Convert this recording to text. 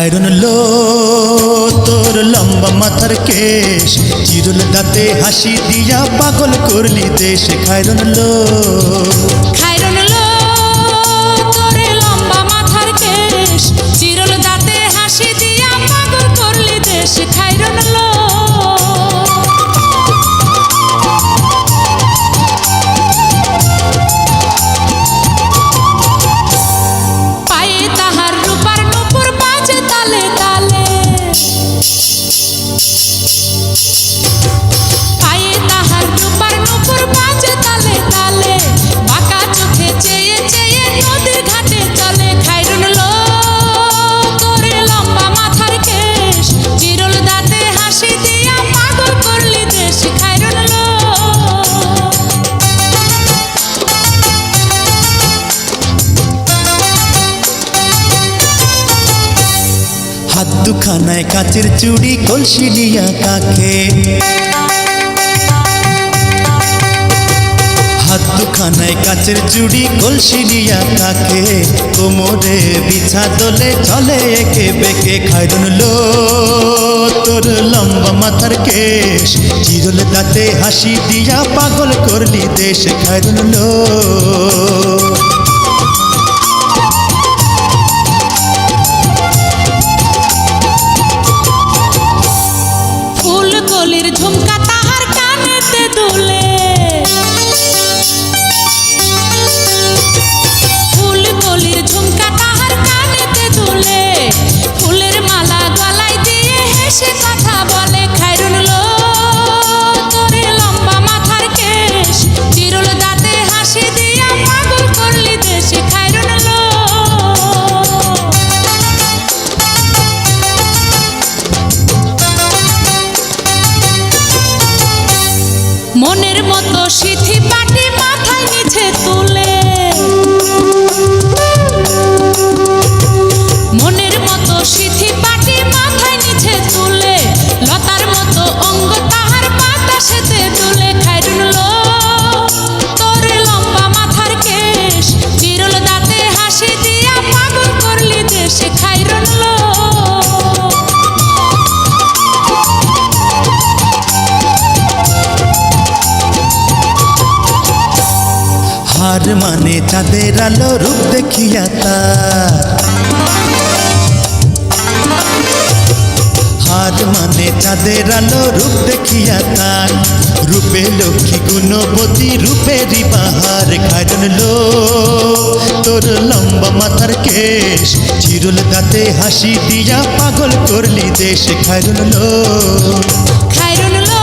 খায়রন লো তোর লম্বা মাথার কেশ, চিরুল দাঁতে হাসি দিয়া পাগল করলি দেশ। খায়রন লো খায়রন লো তোর লম্বা মাথার কেশ, চিরল দাঁতে হাসি দিয়া পাগল করলি দেশ। খায়রন লো পায়ে তাহার রূপার নূপুর বাজে তালে তালে, পায়ে তাহার রূপার নূপুর বাজে তালে তালে, বাঁকা চোখে চেয়ে চেয়ে নদীর ঘাটে চলে। খায়রন লো তোর লম্বা মাথার কেশ, চিরল দাঁতে হাসি দিয়া পাগল করলি দেশ। খায়রন লো হাত দুখানায় কাচের চুড়ি, কলসি নিয়া কাকে। হাত দুখানায় কাচের চুড়ি, কলসি নিয়া কাকে। কোমরে বিছা দোলে চলে একে বেঁকে। খায়রন লো তোর লম্বা মাথার কেশ, চিরল দাঁতে হাসি দিয়া পাগল করলি দেশ। খায়রন লো ফুল কলির ঝুমকা তাহার কানেতে দুলে, ফুল কলির ঝুমকা তাহার কানেতে দুলে, ফুলের মালা গলায় দিয়ে হেসে কথা বলে। খায়রন লো তোর লম্বা মাথার কেশ, চিরল দাঁতে হাসি দিয়া পাগল করলি দেশ। খায়রন লো মনের মতো সিথি পাটি মাথায় নিচে তুলে, মনের মতো সিথি পাটি মাথায় নিচে তুলে, লতার মতো অঙ্গ তাহার বাতাসেতে দুলে। খায়রন লো তোর লম্বা মাথার কেশ, চিরল দাঁতে হাসি দিয়া পাগল করলি দেশ। খায়রন লো হার মানে চাঁদের আলো, রূপ দেখিয়া তার। হার মানে চাঁদের আলো, রূপ দেখিয়া তার। রূপে লক্ষ্মী গুণবতী, রূপেরই বাহার। খায়রন লো তোর লম্বা মাথার কেশ, চিরল দাঁতে হাসি দিয়া পাগল করলি দেশ। খায়রন লো খায়রন লো